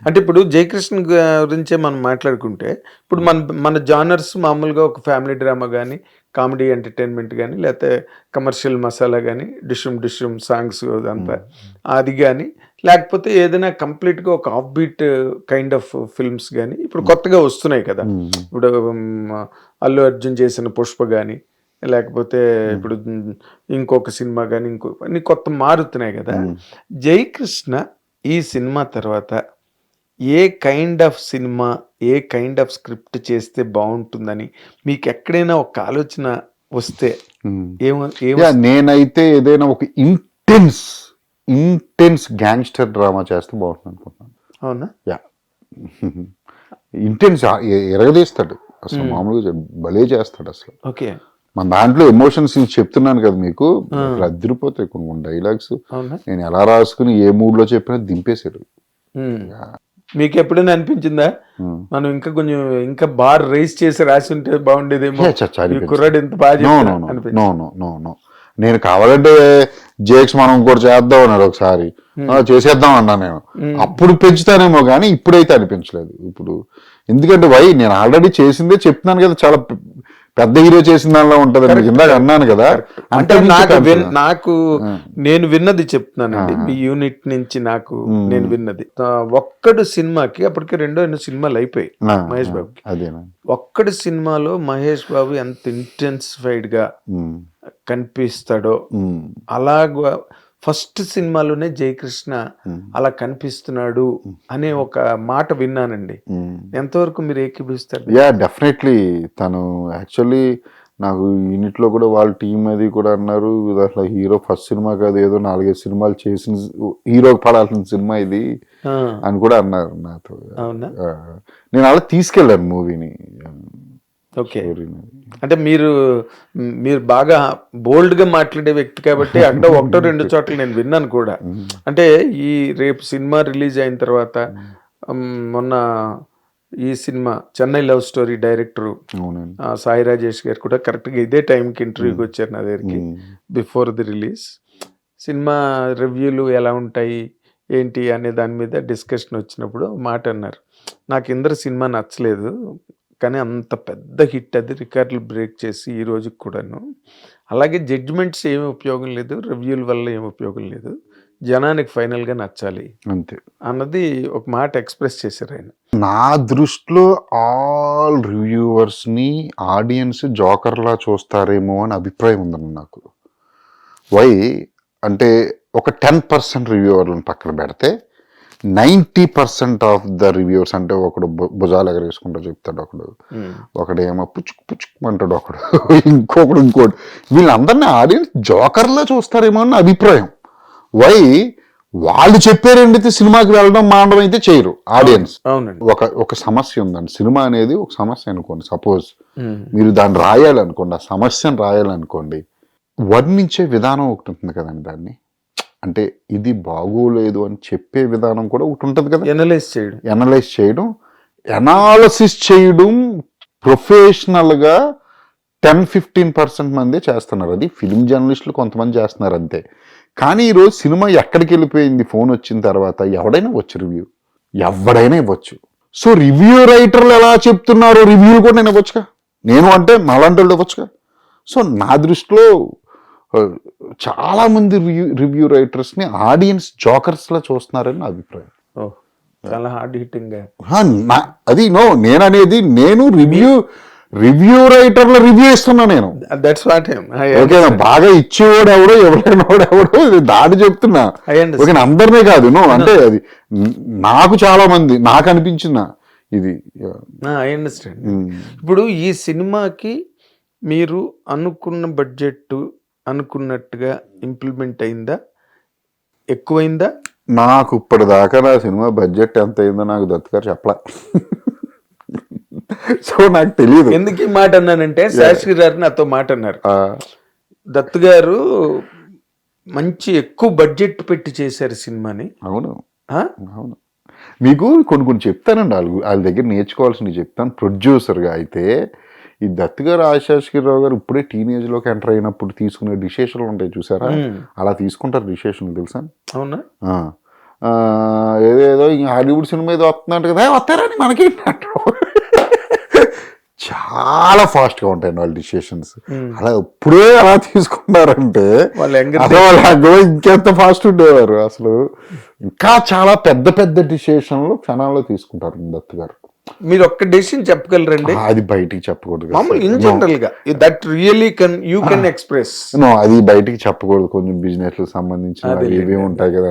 అంటే ఇప్పుడు జయకృష్ణ గురించే మనం మాట్లాడుకుంటే ఇప్పుడు మన మన జానర్స్ మామూలుగా ఒక ఫ్యామిలీ డ్రామా కానీ కామెడీ ఎంటర్టైన్మెంట్ కానీ లేకపోతే కమర్షియల్ మసాలా కానీ డిష్రూమ్ సాంగ్స్ అదంతా అది కానీ లేకపోతే ఏదైనా కంప్లీట్గా ఒక off beat kind of films కానీ ఇప్పుడు కొత్తగా వస్తున్నాయి కదా. ఇప్పుడు అల్లు అర్జున్ చేసిన పుష్ప కానీ లేకపోతే ఇప్పుడు ఇంకొక సినిమా కానీ అన్ని కొత్త మారుతున్నాయి కదా. జయకృష్ణ ఈ సినిమా తర్వాత a kind of cinema a kind of script చేస్తే బాగుంటుందని మీకు ఎక్కడైనా ఒక ఆలోచన వస్తే నేనైతే ఏదైనా ఒక ఇంటెన్స్ గ్యాంగ్స్టర్ డ్రామా చేస్తే బాగుంటుంది అనుకుంటున్నాను. అవునా? యా, ఇంటెన్స్ ఎరగదీస్తాడు అసలు, మామూలుగా భలే చేస్తాడు అసలు. ఓకే, మన దాంట్లో ఎమోషన్స్ చెప్తున్నాను కదా మీకు, అదిరిపోతాయి కొన్ని డైలాగ్స్. నేను ఎలా రాసుకుని ఏ మూడ్ లో చెప్పినా దింపేశాడు. మీకు ఎప్పుడైనా అనిపించిందా మనం ఇంకా కొంచెం ఇంకా బార్ రైస్ చేసి రాసి ఉంటే బాగుండేదేమో, కుర్రాడు ఇంత బాగా? నో, నేను కావాలంటే జేక్స్ మనం ఇంకోటి చేద్దాం అన్నాడు ఒకసారి, చేసేద్దాం అన్నా నేను. అప్పుడు పెంచుతానేమో కానీ ఇప్పుడైతే అనిపించలేదు. ఇప్పుడు ఎందుకంటే నేను ఆల్రెడీ చేసిందే చెప్తున్నాను కదా, చాలా పెద్ద హీరో చేసిన దానిలో ఉంటది ఇందాక అన్నాను కదా. అంటే నాకు నేను విన్నది చెప్తున్నానండి మీ యూనిట్ నుంచి. నాకు నేను విన్నది ఒక్కడు సినిమాకి అప్పటికి 2 సినిమాలు అయిపోయాయి మహేష్ బాబుకి. ఒక్కడు సినిమాలో మహేష్ బాబు ఎంత ఇంటెన్సిఫైడ్ గా కనిపిస్తాడో అలాగా ఫస్ట్ సినిమాలోనే జయకృష్ణ అలా కనిపిస్తున్నాడు అనే ఒక మాట విన్నానండి. ఎంతవరకు మీరు ఏకీభవిస్తారు? Yeah, definitely. తను యాక్చువల్లీ నాకు యూనిట్ లో కూడా వాళ్ళ టీం అది కూడా అన్నారు, అసలు హీరో ఫస్ట్ సినిమా కాదు, ఏదో 4-5 సినిమాలు చేసిన హీరోకి పడాల్సిన సినిమా ఇది అని కూడా అన్నారు నాతో. నేను అలా తీసుకెళ్ళాను మూవీని. ఓకే, అంటే మీరు బాగా బోల్డ్ గా మాట్లాడే వ్యక్తి కాబట్టి అక్కడ 1-2 చోట్ల నేను విన్నాను కూడా. అంటే ఈ రేపు సినిమా రిలీజ్ అయిన తర్వాత మొన్న ఈ cinema Chennai love story director Sai Rajesh గారు కూడా కరెక్ట్గా ఇదే టైంకి ఇంటర్వ్యూకి వచ్చారు నా దగ్గరికి బిఫోర్ ది రిలీజ్. సినిమా రివ్యూలు ఎలా ఉంటాయి ఏంటి అనే దాని మీద డిస్కషన్ వచ్చినప్పుడు మాట అన్నారు, నాకు ఇందరు సినిమా నచ్చలేదు కానీ అంత పెద్ద హిట్, అది రికార్డులు బ్రేక్ చేసి ఈ రోజుకి కూడాను. అలాగే జడ్జిమెంట్స్ ఏమి ఉపయోగం లేదు, రివ్యూల వల్ల ఏమి ఉపయోగం లేదు, జనానికి ఫైనల్గా నచ్చాలి అంతే అన్నది ఒక మాట ఎక్స్ప్రెస్ చేశారు ఆయన. నా దృష్టిలో ఆల్ రివ్యూవర్స్ని ఆడియన్స్ జోకర్లా చూస్తారేమో అని అభిప్రాయం ఉందన్న నాకు. వై అంటే ఒక 10% రివ్యూవర్లను పక్కన పెడితే 90% ఆఫ్ ద రివ్యూవర్స్, అంటే ఒకడు భుజాలు ఎగరేసుకుంటూ చెప్తాడు, ఒకడేమో పుచ్చుకు అంటాడు, ఇంకోటి వీళ్ళందరినీ ఆడియన్స్ జోకర్లా చూస్తారేమో అన్న అభిప్రాయం. వై వాళ్ళు చెప్పారండి సినిమాకి వెళ్ళడం మానడం అయితే చేయరు ఆడియన్స్. ఒక సమస్య ఉందండి, సినిమా అనేది ఒక సమస్య అనుకోండి, సపోజ్ మీరు దాన్ని రాయాలనుకోండి, ఆ సమస్యను రాయాలనుకోండి, వర్ణించే విధానం ఒకటి ఉంటుంది కదండి. దాన్ని అంటే ఇది బాగోలేదు అని చెప్పే విధానం కూడా ఒకటి ఉంటుంది కదా, ఎనలైజ్ చేయడం ఎనాలసిస్ చేయడం ప్రొఫెషనల్గా 10-15% మందే చేస్తున్నారు. అది ఫిల్మ్ జర్నలిస్టులు కొంతమంది చేస్తున్నారు అంతే. కానీ ఈరోజు సినిమా ఎక్కడికి వెళ్ళిపోయింది, ఫోన్ వచ్చిన తర్వాత ఎవడైనా వచ్చు రివ్యూ, ఎవడైనా ఇవ్వచ్చు. సో రివ్యూ రైటర్లు ఎలా చెప్తున్నారు రివ్యూలు కూడా నేను ఇవ్వచ్చుగా, నేను అంటే మాలాంటి వాళ్ళు ఇవ్వచ్చుగా. సో నా దృష్టిలో చాలా మంది రివ్యూ రైటర్స్ని ఆడియన్స్ జోకర్స్ లా చూస్తున్నారని నా అభిప్రాయం. చాలా హార్డ్ హిట్టింగ్ అది నేననేది నేను రివ్యూ రైటర్ల రివ్యూ ఇస్తున్నా నేను. ఓకేనా, బాగా ఇచ్చేవాడు ఎవడో ఎవడో దాడి చెప్తున్నా, ఓకే అందరినీ కాదు. అంటే అది నాకు చాలా మంది నాకు అనిపించిన ఇది. I understand. ఇప్పుడు ఈ సినిమాకి మీరు అనుకున్న బడ్జెట్ అనుకున్నట్టుగా ఇంప్లిమెంట్ అయిందా, ఎక్కువైందా? నాకు ఇప్పటిదాకా నా సినిమా బడ్జెట్ ఎంత అయిందో నాకు దత్ గారు చెప్పలే. సో నాకు తెలియదు. ఎందుకు ఈ మాట అన్నానంటే శాస్త్రి గారు నాతో మాట అన్నారు, దత్ గారు మంచి ఎక్కువ బడ్జెట్ పెట్టి చేశారు సినిమాని. అవును అవును, మీకు కొన్ని చెప్తానండి, వాళ్ళ దగ్గర నేర్చుకోవాల్సింది చెప్తాను. ప్రొడ్యూసర్గా అయితే ఈ దత్ గారు ఆశాష్కిరావు గారు ఇప్పుడే టీనేజ్ లోకి ఎంటర్ అయినప్పుడు తీసుకునే డిసిషన్లు ఉంటాయి చూసారా, అలా తీసుకుంటారు డిసిషన్లు తెలుసా. అవునా? ఏదేదో ఇంక హాలీవుడ్ సినిమా ఏదో వస్తుందంట కదా వస్తారని మనకి చాలా ఫాస్ట్ గా ఉంటాయి వాళ్ళ డిసిషన్స్. అలా ఇప్పుడే అలా తీసుకున్నారంటే వాళ్ళ అసలు వాళ్ళు ఇంకెంత ఫాస్ట్ ఉండేవారు. అసలు ఇంకా చాలా పెద్ద పెద్ద డిసిషన్లు క్షణాల్లో తీసుకుంటారు దత్ గారు. మీరు ఒక్క డెసిషన్ చెప్పగలరండి అది బయటికి చెప్పకూడదు కదా. మామూలు ఇన్ జనరల్ గా that really you can express. No, అది బయటికి చెప్పకూడదు. కొంచెం బిజినెస్ లకు సంబంధించిన ఇవి ఉంటాయి కదా.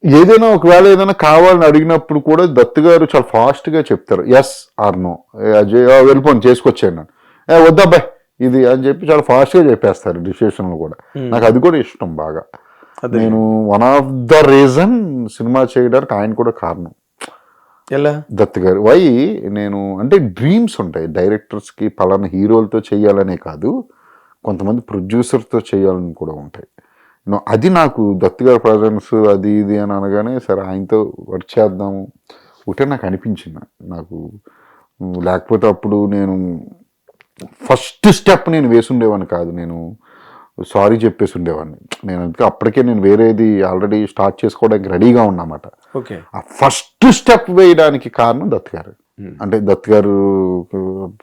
ఏదైనా ఒకవేళ ఏదైనా కావాలని అడిగినప్పుడు కూడా దత్ గారు చాలా ఫాస్ట్ గా చెప్తారు, ఎస్ ఆర్ నో, అజయ్ వెళ్ళిపోండి చేసుకొచ్చాను, వద్దబ్బాయి ఇది అని చెప్పి చాలా ఫాస్ట్ గా చెప్పేస్తారు డిసిషన్లు కూడా. నాకు అది కూడా ఇష్టం బాగా. నేను one of the reason cinema చేయడానికి ఆయన కూడా కారణం. ఎలా? దత్ గారు. వై నేను అంటే డ్రీమ్స్ ఉంటాయి డైరెక్టర్స్ కి, పలానా హీరోలతో చేయాలనే కాదు, కొంతమంది ప్రొడ్యూసర్తో చేయాలని కూడా ఉంటాయి. అది నాకు దత్ గారి ప్రజెన్స్ అది ఇది అని అనగానే సరే ఆయనతో వర్క్ చేద్దాము ఒకటే నాకు అనిపించింది. నాకు లేకపోతే అప్పుడు నేను ఫస్ట్ స్టెప్ నేను వేసుండేవాడిని కాదు, నేను సారీ చెప్పేసి ఉండేవాడిని. నేను అందుకే అప్పటికే నేను వేరేది ఆల్రెడీ స్టార్ట్ చేసుకోవడానికి రెడీగా ఉన్నమాట. ఆ ఫస్ట్ స్టెప్ వేయడానికి కారణం దత్ గారు. అంటే దత్ గారు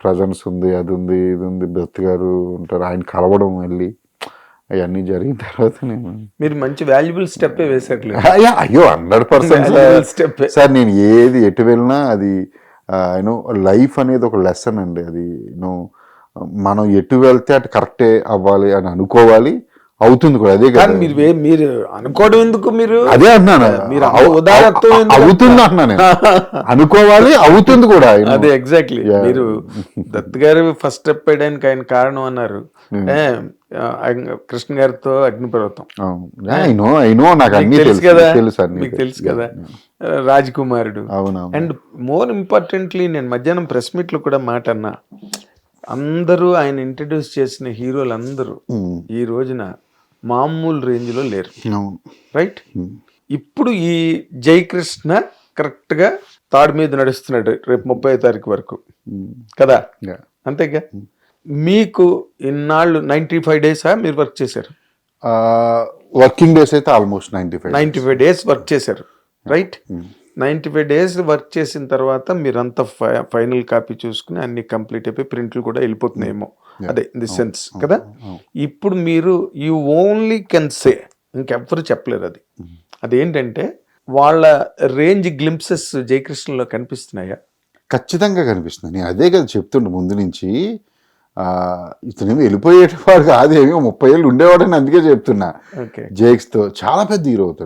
ప్రజెన్స్ ఉంది, అది ఉంది, ఇది ఉంది, దత్ గారు ఉంటారు, ఆయన కలవడం వెళ్ళి అవన్నీ జరిగిన తర్వాత మీరు మంచి వాల్యుబుల్ స్టెప్ వేసారు. అయ్యో 100% సార్. నేను ఏది ఎటు వెళ్ళినా అది యూనో లైఫ్ అనేది ఒక లెసన్ అండి. అది యూనో మనం ఎటు వెళ్తే అటు కరెక్టే అవ్వాలి అని అనుకోవాలి, అవుతుంది కూడా. అదే కదా మీరు అనుకోవడం ఎందుకు, మీరు అదే అంటున్నాను, అవుతుంది అంటున్నాను. అనుకోవాలి, అవుతుంది కూడా. అదే ఎగ్జాక్ట్లీ. మీరు దత్ గారు ఫస్ట్ స్టెప్ వేయడానికి ఆయన కారణం అన్నారు, కృష్ణ గారితో అగ్నిపర్వతం. నాకు అన్ని తెలుసు కదా, తెలుసు, మీకు తెలుసు కదా, రాజ్ కుమారుడు. అండ్ మోర్ ఇంపార్టెంట్లీ నేను మధ్యాహ్నం ప్రెస్ మీట్ లో కూడా మాట అన్నా, అందరూ ఆయన ఇంట్రడ్యూస్ చేసిన హీరోలు అందరూ ఈ రోజున మామూలు రేంజ్ లో లేరు, రైట్? ఇప్పుడు ఈ జయకృష్ణ కరెక్ట్ గా తాడు మీద నడుస్తున్నాడు రేపు 30వ తారీఖు వరకు కదా, అంతేగా? మీకు ఇన్నాళ్ళు 95 days మీరు వర్క్ చేశారు. వర్కింగ్ డేస్ అయితే ఆల్మోస్ట్ 95 days వర్క్ చేశారు, రైట్? 95 days వర్క్ చేసిన తర్వాత మీరంతా ఫైనల్ కాపీ చూసుకుని అన్ని కంప్లీట్ అయిపోయి ప్రింట్లు కూడా వెళ్ళిపోతున్నాయేమో, అదే ఇన్ ది సెన్స్ కదా. ఇప్పుడు మీరు యూ ఓన్లీ కెన్ సే, ఇంకెవ్వరు చెప్పలేరు అది. అదేంటంటే వాళ్ళ రేంజ్ గ్లింప్సెస్ జయకృష్ణలో కనిపిస్తున్నాయా? ఖచ్చితంగా కనిపిస్తుంది. నేను అదే కదా చెప్తుండే ముందు నుంచి, ఇతనేమో వెళ్ళిపోయేవాడు కాదు, ఏమో 30 ఏళ్ళు ఉండేవాడని అందుకే చెప్తున్నా. జేక్స్ తో చాలా పెద్ద హీరో అవుతాడు.